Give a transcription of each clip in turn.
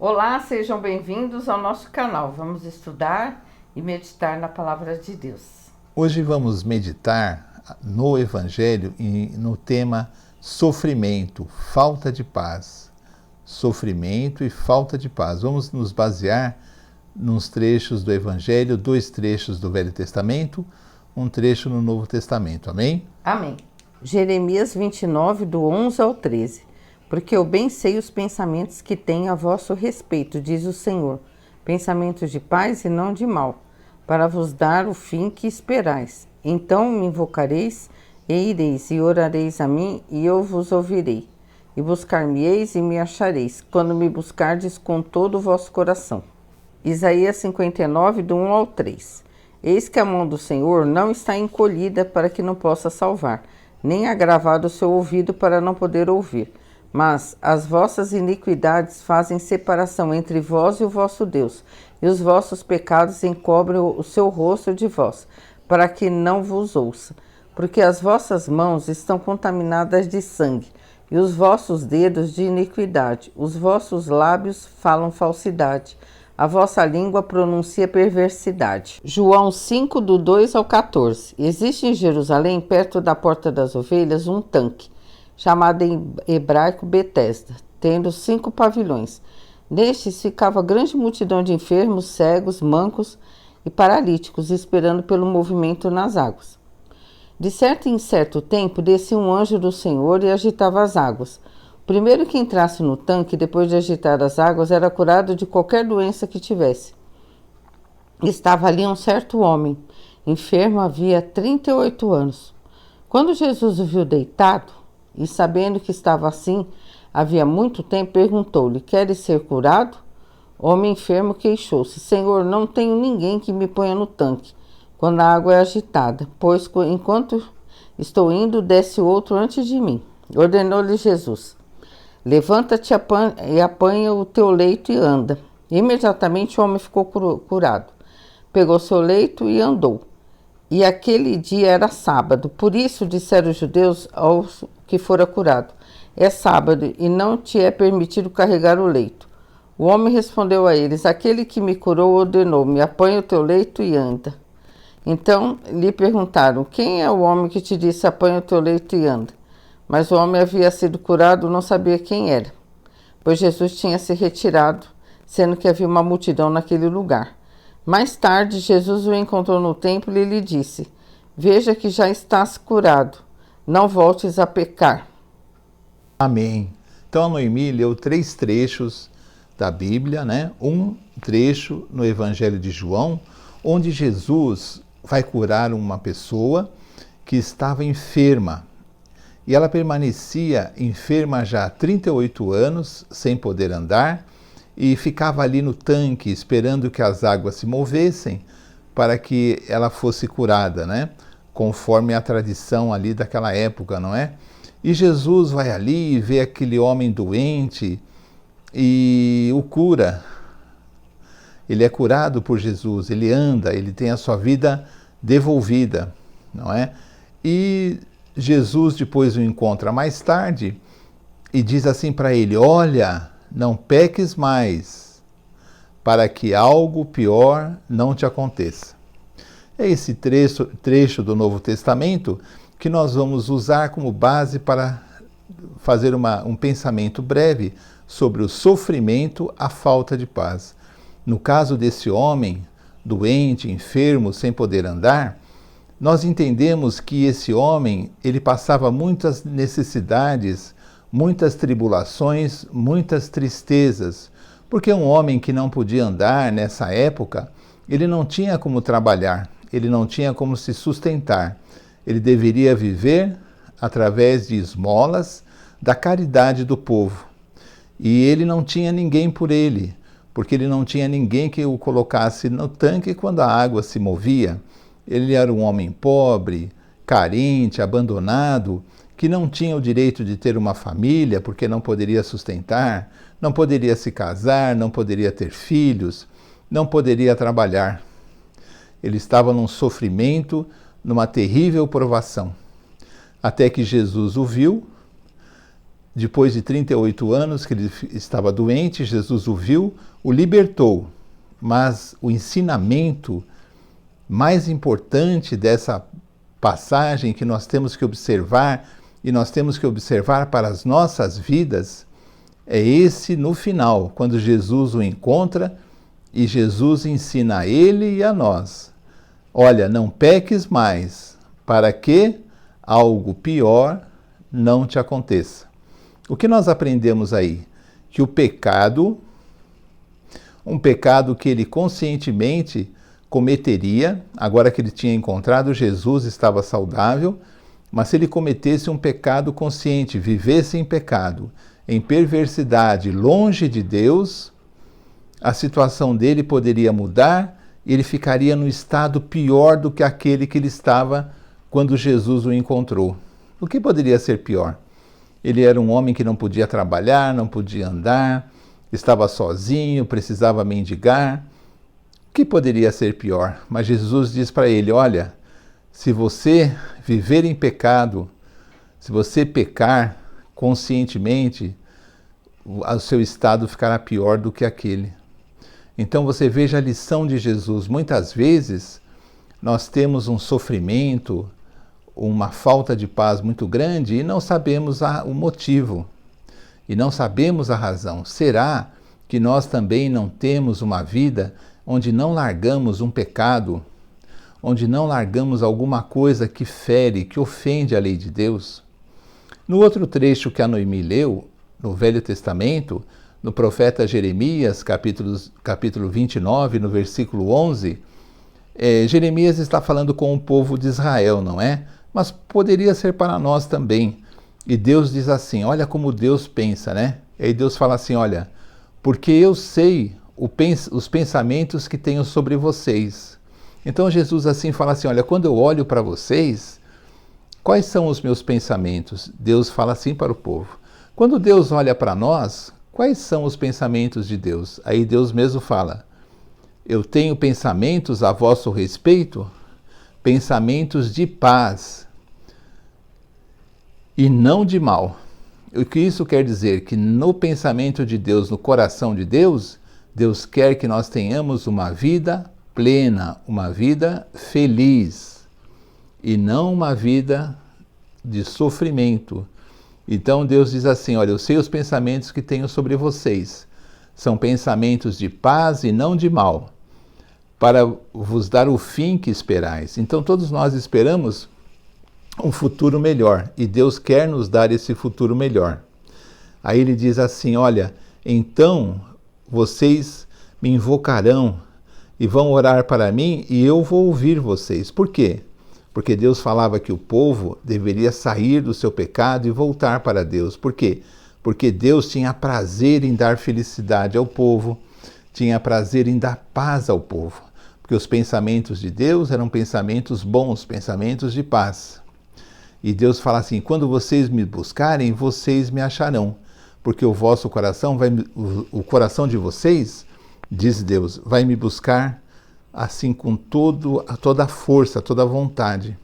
Olá, sejam bem-vindos ao nosso canal. Vamos estudar e meditar na Palavra de Deus. Hoje vamos meditar no Evangelho e no tema sofrimento, falta de paz. Sofrimento e falta de paz. Vamos nos basear nos trechos do Evangelho, 2 trechos do Velho Testamento, um trecho no Novo Testamento. Amém? Amém. Jeremias 29, do 11 ao 13. Porque eu bem sei os pensamentos que tenho a vosso respeito, diz o Senhor, pensamentos de paz e não de mal, para vos dar o fim que esperais. Então me invocareis e ireis, e orareis a mim, e eu vos ouvirei. E buscar-me-eis e me achareis, quando me buscardes com todo o vosso coração. Isaías 59, do 1 ao 3. Eis que a mão do Senhor não está encolhida para que não possa salvar, nem agravado o seu ouvido para não poder ouvir. Mas as vossas iniquidades fazem separação entre vós e o vosso Deus, e os vossos pecados encobrem o seu rosto de vós, para que não vos ouça. Porque as vossas mãos estão contaminadas de sangue, e os vossos dedos de iniquidade, os vossos lábios falam falsidade, a vossa língua pronuncia perversidade. João 5, do 2 ao 14. Existe em Jerusalém, perto da Porta das Ovelhas, um tanque, chamado em hebraico Betesda, tendo 5 pavilhões. Nestes ficava grande multidão de enfermos, cegos, mancos e paralíticos, esperando pelo movimento nas águas. De certo em certo tempo, descia um anjo do Senhor e agitava as águas. O primeiro que entrasse no tanque, depois de agitar as águas, era curado de qualquer doença que tivesse. Estava ali um certo homem, enfermo havia 38 anos. Quando Jesus o viu deitado, e sabendo que estava assim havia muito tempo, perguntou-lhe: queres ser curado? O homem enfermo queixou-se: Senhor, não tenho ninguém que me ponha no tanque quando a água é agitada, pois enquanto estou indo, desce outro antes de mim. Ordenou-lhe Jesus: levanta-te e apanha o teu leito e anda. Imediatamente o homem ficou curado. Pegou seu leito e andou. E aquele dia era sábado. Por isso disseram os judeus aos que fora curado: é sábado e não te é permitido carregar o leito. O homem respondeu a eles: aquele que me curou ordenou-me: apanha o teu leito e anda. Então lhe perguntaram: quem é o homem que te disse: apanha o teu leito e anda? Mas o homem havia sido curado, não sabia quem era, pois Jesus tinha se retirado, sendo que havia uma multidão naquele lugar. Mais tarde, Jesus o encontrou no templo e lhe disse: veja que já estás curado, não voltes a pecar. Amém. Então a Noemi leu 3 trechos da Bíblia, né? Um trecho no Evangelho de João, onde Jesus vai curar uma pessoa que estava enferma. E ela permanecia enferma já há 38 anos, sem poder andar, e ficava ali no tanque esperando que as águas se movessem para que ela fosse curada, né? Conforme a tradição ali daquela época, não é? E Jesus vai ali e vê aquele homem doente e o cura. Ele é curado por Jesus, ele anda, ele tem a sua vida devolvida, não é? E Jesus depois o encontra mais tarde e diz assim para ele: olha, não peques mais, para que algo pior não te aconteça. É esse trecho do Novo Testamento que nós vamos usar como base para fazer um pensamento breve sobre o sofrimento, a falta de paz. No caso desse homem, doente, enfermo, sem poder andar, nós entendemos que esse homem, ele passava muitas necessidades, muitas tribulações, muitas tristezas, porque um homem que não podia andar nessa época, ele não tinha como trabalhar, ele não tinha como se sustentar. Ele deveria viver através de esmolas, da caridade do povo. E ele não tinha ninguém por ele, porque ele não tinha ninguém que o colocasse no tanque quando a água se movia. Ele era um homem pobre, carente, abandonado, que não tinha o direito de ter uma família, porque não poderia sustentar, não poderia se casar, não poderia ter filhos, não poderia trabalhar. Ele estava num sofrimento, numa terrível provação. Até que Jesus o viu, depois de 38 anos que ele estava doente, Jesus o viu, o libertou. Mas o ensinamento mais importante dessa passagem que nós temos que observar, e nós temos que observar para as nossas vidas, é esse no final, quando Jesus o encontra e Jesus ensina a ele e a nós: olha, não peques mais, para que algo pior não te aconteça. O que nós aprendemos aí? Que o pecado, um pecado que ele conscientemente cometeria, agora que ele tinha encontrado Jesus, estava saudável, mas se ele cometesse um pecado consciente, vivesse em pecado, em perversidade, longe de Deus, a situação dele poderia mudar e ele ficaria no estado pior do que aquele que ele estava quando Jesus o encontrou. O que poderia ser pior? Ele era um homem que não podia trabalhar, não podia andar, estava sozinho, precisava mendigar. O que poderia ser pior? Mas Jesus diz para ele: olha, se você viver em pecado, se você pecar conscientemente, o seu estado ficará pior do que aquele. Então você veja a lição de Jesus. Muitas vezes nós temos um sofrimento, uma falta de paz muito grande e não sabemos o motivo, e não sabemos a razão. Será que nós também não temos uma vida onde não largamos um pecado, onde não largamos alguma coisa que fere, que ofende a lei de Deus? No outro trecho que a Noemi leu, no Velho Testamento, no profeta Jeremias, capítulo 29, no versículo 11, Jeremias está falando com o povo de Israel, não é? Mas poderia ser para nós também. E Deus diz assim, olha como Deus pensa, né? E aí Deus fala assim, olha, porque eu sei os pensamentos que tenho sobre vocês. Então Jesus assim fala assim, olha, quando eu olho para vocês, quais são os meus pensamentos? Deus fala assim para o povo. Quando Deus olha para nós, quais são os pensamentos de Deus? Aí Deus mesmo fala, eu tenho pensamentos a vosso respeito, pensamentos de paz e não de mal. O que isso quer dizer? Que no pensamento de Deus, no coração de Deus, Deus quer que nós tenhamos uma vida plena, uma vida feliz, e não uma vida de sofrimento. Então Deus diz assim, olha, eu sei os pensamentos que tenho sobre vocês, são pensamentos de paz e não de mal, para vos dar o fim que esperais. Então todos nós esperamos um futuro melhor, e Deus quer nos dar esse futuro melhor. Aí ele diz assim, olha, então vocês me invocarão e vão orar para mim e eu vou ouvir vocês. Por quê? Porque Deus falava que o povo deveria sair do seu pecado e voltar para Deus. Por quê? Porque Deus tinha prazer em dar felicidade ao povo, tinha prazer em dar paz ao povo. Porque os pensamentos de Deus eram pensamentos bons, pensamentos de paz. E Deus fala assim, quando vocês me buscarem, vocês me acharão. Porque o vosso coração, o coração de vocês, diz Deus, vai me buscar assim com toda a força, toda a vontade.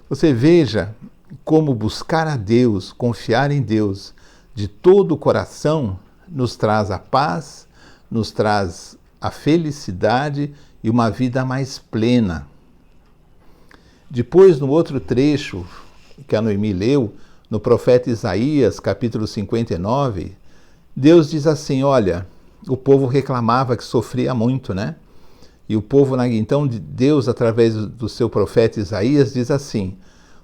Você veja como buscar a Deus, confiar em Deus de todo o coração nos traz a paz, nos traz a felicidade e uma vida mais plena. Depois, no outro trecho que a Noemi leu, no profeta Isaías, capítulo 59, Deus diz assim, olha, o povo reclamava que sofria muito, né? E o povo, então, Deus, através do seu profeta Isaías, diz assim,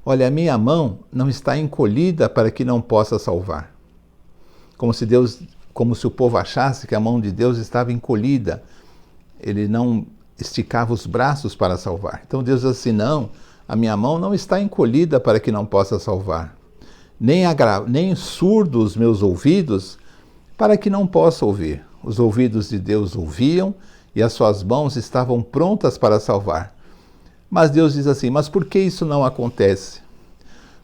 olha, a minha mão não está encolhida para que não possa salvar. Como se o povo achasse que a mão de Deus estava encolhida, ele não esticava os braços para salvar. Então Deus diz assim, não, a minha mão não está encolhida para que não possa salvar, nem surdo os meus ouvidos para que não possa ouvir. Os ouvidos de Deus ouviam e as suas mãos estavam prontas para salvar. Mas Deus diz assim, mas por que isso não acontece?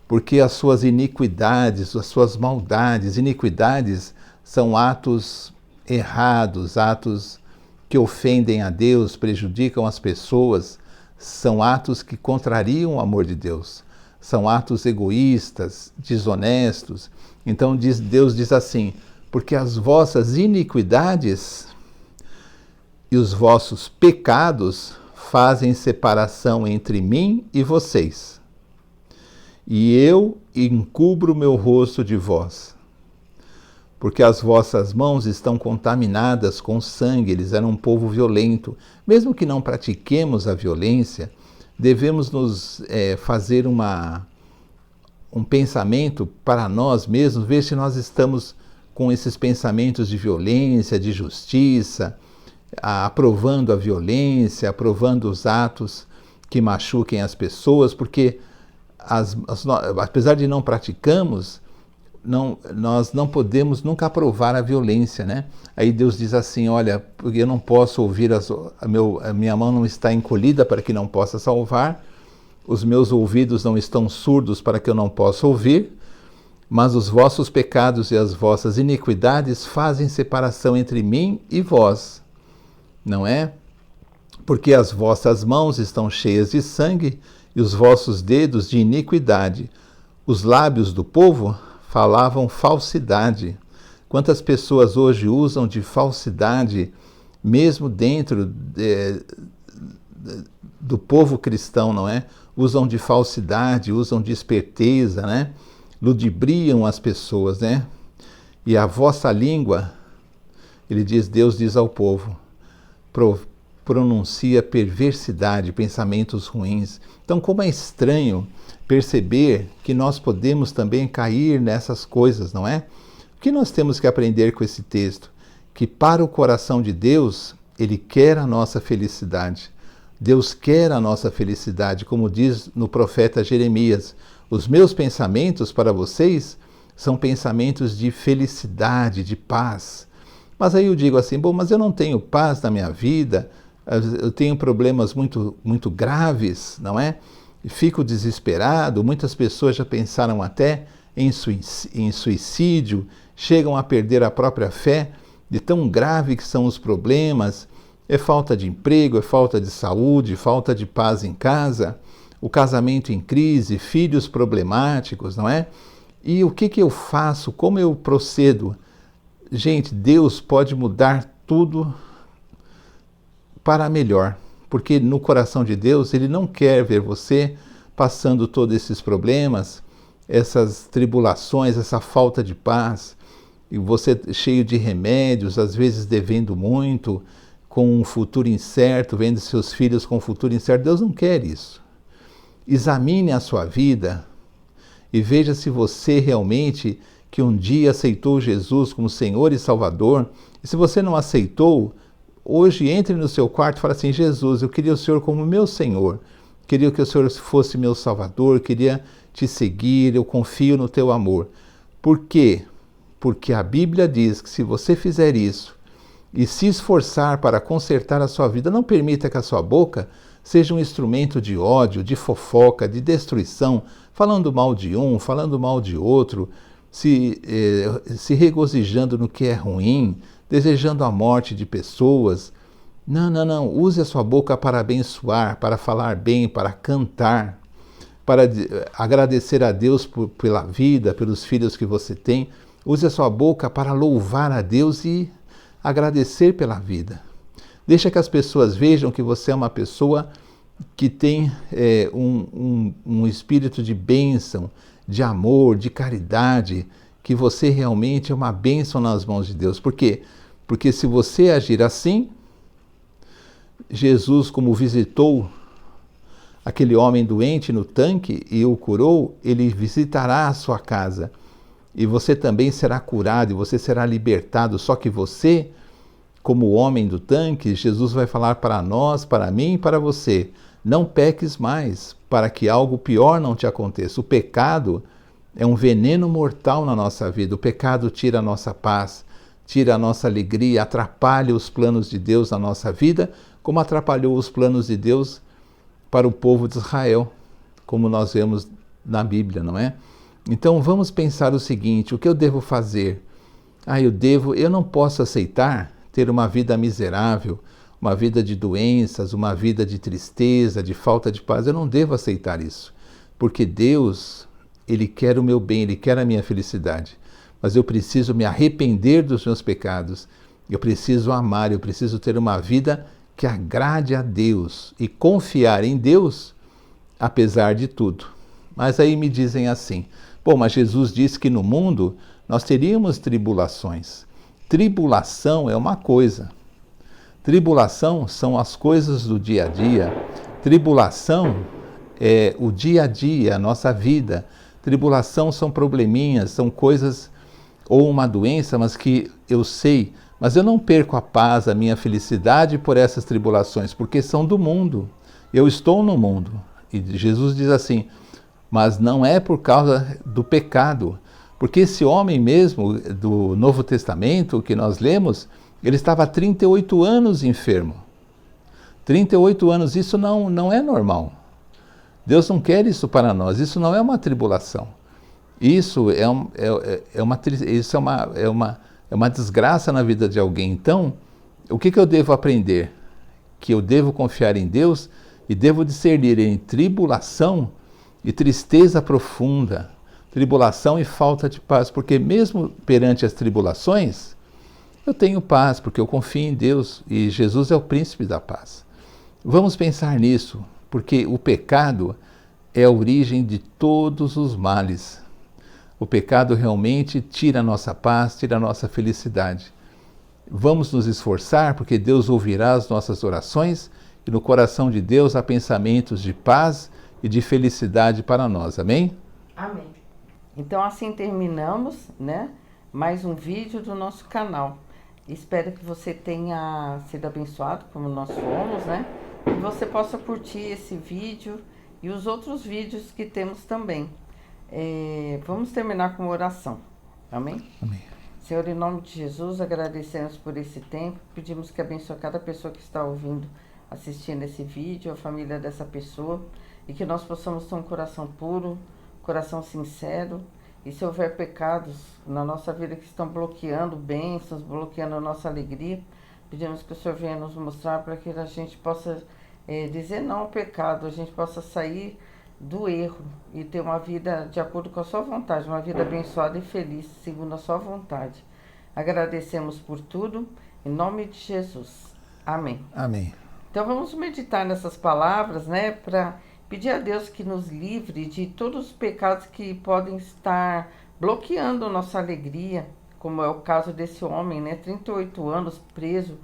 Porque as suas iniquidades, as suas maldades, iniquidades são atos errados, atos que ofendem a Deus, prejudicam as pessoas, são atos que contrariam o amor de Deus, são atos egoístas, desonestos, Então Deus diz assim: porque as vossas iniquidades e os vossos pecados fazem separação entre mim e vocês, e eu encubro meu rosto de vós, porque as vossas mãos estão contaminadas com sangue. Eles eram um povo violento. Mesmo que não pratiquemos a violência, devemos nos fazer um pensamento para nós mesmos, ver se nós estamos com esses pensamentos de violência, de justiça, aprovando a violência, aprovando os atos que machuquem as pessoas, porque apesar de não praticarmos, nós não podemos nunca aprovar a violência, né? Aí Deus diz assim: olha, porque eu não posso ouvir, a minha mão não está encolhida para que não possa salvar, os meus ouvidos não estão surdos para que eu não possa ouvir, mas os vossos pecados e as vossas iniquidades fazem separação entre mim e vós, não é? Porque as vossas mãos estão cheias de sangue e os vossos dedos de iniquidade. Os lábios do povo falavam falsidade. Quantas pessoas hoje usam de falsidade, mesmo dentro do povo cristão, não é? Usam de falsidade, usam de esperteza, né? Ludibriam as pessoas, né? E a vossa língua, Deus diz ao povo, pronuncia perversidade, pensamentos ruins. Então, como é estranho perceber que nós podemos também cair nessas coisas, não é? O que nós temos que aprender com esse texto? Que para o coração de Deus, Ele quer a nossa felicidade. Deus quer a nossa felicidade, como diz no profeta Jeremias: os meus pensamentos para vocês são pensamentos de felicidade, de paz. Mas aí eu digo assim: bom, mas eu não tenho paz na minha vida, eu tenho problemas muito, muito graves, não é? Fico desesperado. Muitas pessoas já pensaram até em suicídio, chegam a perder a própria fé, de tão grave que são os problemas. É falta de emprego, é falta de saúde, falta de paz em casa, o casamento em crise, filhos problemáticos, não é? E o que eu faço? Como eu procedo? Gente, Deus pode mudar tudo para melhor, porque no coração de Deus, Ele não quer ver você passando todos esses problemas, essas tribulações, essa falta de paz, e você cheio de remédios, às vezes devendo muito, com um futuro incerto, vendo seus filhos com um futuro incerto. Deus não quer isso. Examine a sua vida e veja se você realmente, que um dia aceitou Jesus como Senhor e Salvador, e se você não aceitou, hoje entre no seu quarto e fale assim: Jesus, eu queria o Senhor como meu Senhor, queria que o Senhor fosse meu Salvador, queria te seguir, eu confio no teu amor. Por quê? Porque a Bíblia diz que se você fizer isso e se esforçar para consertar a sua vida, não permita que a sua boca seja um instrumento de ódio, de fofoca, de destruição, falando mal de um, falando mal de outro, se regozijando no que é ruim, desejando a morte de pessoas. Não. Use a sua boca para abençoar, para falar bem, para cantar, para agradecer a Deus pela vida, pelos filhos que você tem. Use a sua boca para louvar a Deus e agradecer pela vida. Deixa que as pessoas vejam que você é uma pessoa que tem um espírito de bênção, de amor, de caridade, que você realmente é uma bênção nas mãos de Deus. Por quê? Porque se você agir assim, Jesus, como visitou aquele homem doente no tanque e o curou, Ele visitará a sua casa. E você também será curado, e você será libertado. Só que você, como homem do tanque, Jesus vai falar para nós, para mim e para você: não peques mais, para que algo pior não te aconteça. O pecado é um veneno mortal na nossa vida. O pecado tira a nossa paz, tira a nossa alegria, atrapalha os planos de Deus na nossa vida, como atrapalhou os planos de Deus para o povo de Israel, como nós vemos na Bíblia, não é? Então vamos pensar o seguinte: o que eu devo fazer? Eu não posso aceitar ter uma vida miserável, uma vida de doenças, uma vida de tristeza, de falta de paz. Eu não devo aceitar isso, porque Deus, Ele quer o meu bem, Ele quer a minha felicidade. mas eu preciso me arrepender dos meus pecados. Eu preciso amar, eu preciso ter uma vida que agrade a Deus e confiar em Deus, apesar de tudo. Mas aí me dizem assim, bom, mas Jesus disse que no mundo nós teríamos tribulações. Tribulação é uma coisa. Tribulação são as coisas do dia a dia. Tribulação é o dia a dia, a nossa vida. Tribulação são probleminhas, são coisas, ou uma doença, mas que eu sei, mas eu não perco a paz, a minha felicidade por essas tribulações, porque são do mundo. Eu estou no mundo. E Jesus diz assim, mas não é por causa do pecado, porque esse homem mesmo do Novo Testamento que nós lemos, ele estava há 38 anos enfermo. 38 anos, isso não é normal. Deus não quer isso para nós, isso não é uma tribulação. Isso é uma desgraça na vida de alguém. Então, o que eu devo aprender? Que eu devo confiar em Deus e devo discernir em tribulação e tristeza profunda, tribulação e falta de paz, porque mesmo perante as tribulações, eu tenho paz, porque eu confio em Deus e Jesus é o príncipe da paz. Vamos pensar nisso, porque o pecado é a origem de todos os males. O pecado realmente tira a nossa paz, tira a nossa felicidade. Vamos nos esforçar, porque Deus ouvirá as nossas orações e no coração de Deus há pensamentos de paz e de felicidade para nós. Amém? Amém. Então assim terminamos, né, mais um vídeo do nosso canal. Espero que você tenha sido abençoado, como nós fomos, né? E você possa curtir esse vídeo e os outros vídeos que temos também. Vamos terminar com uma oração. Amém? Amém. Senhor, em nome de Jesus, agradecemos por esse tempo. Pedimos que abençoe cada pessoa que está ouvindo, assistindo esse vídeo, a família dessa pessoa. E que nós possamos ter um coração puro, coração sincero. E se houver pecados na nossa vida que estão bloqueando bênçãos, bloqueando a nossa alegria, pedimos que o Senhor venha nos mostrar para que a gente possa dizer não ao pecado, a gente possa sair do erro e ter uma vida de acordo com a sua vontade, uma vida abençoada e feliz, segundo a sua vontade. Agradecemos por tudo, em nome de Jesus. Amém. Amém. Então vamos meditar nessas palavras, né, para pedir a Deus que nos livre de todos os pecados que podem estar bloqueando a nossa alegria, como é o caso desse homem, né, 38 anos preso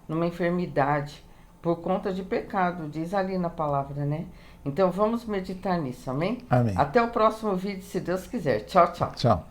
numa enfermidade por conta de pecado, diz ali na palavra, né? Então vamos meditar nisso, amém? Amém. Até o próximo vídeo, se Deus quiser. Tchau, tchau. Tchau.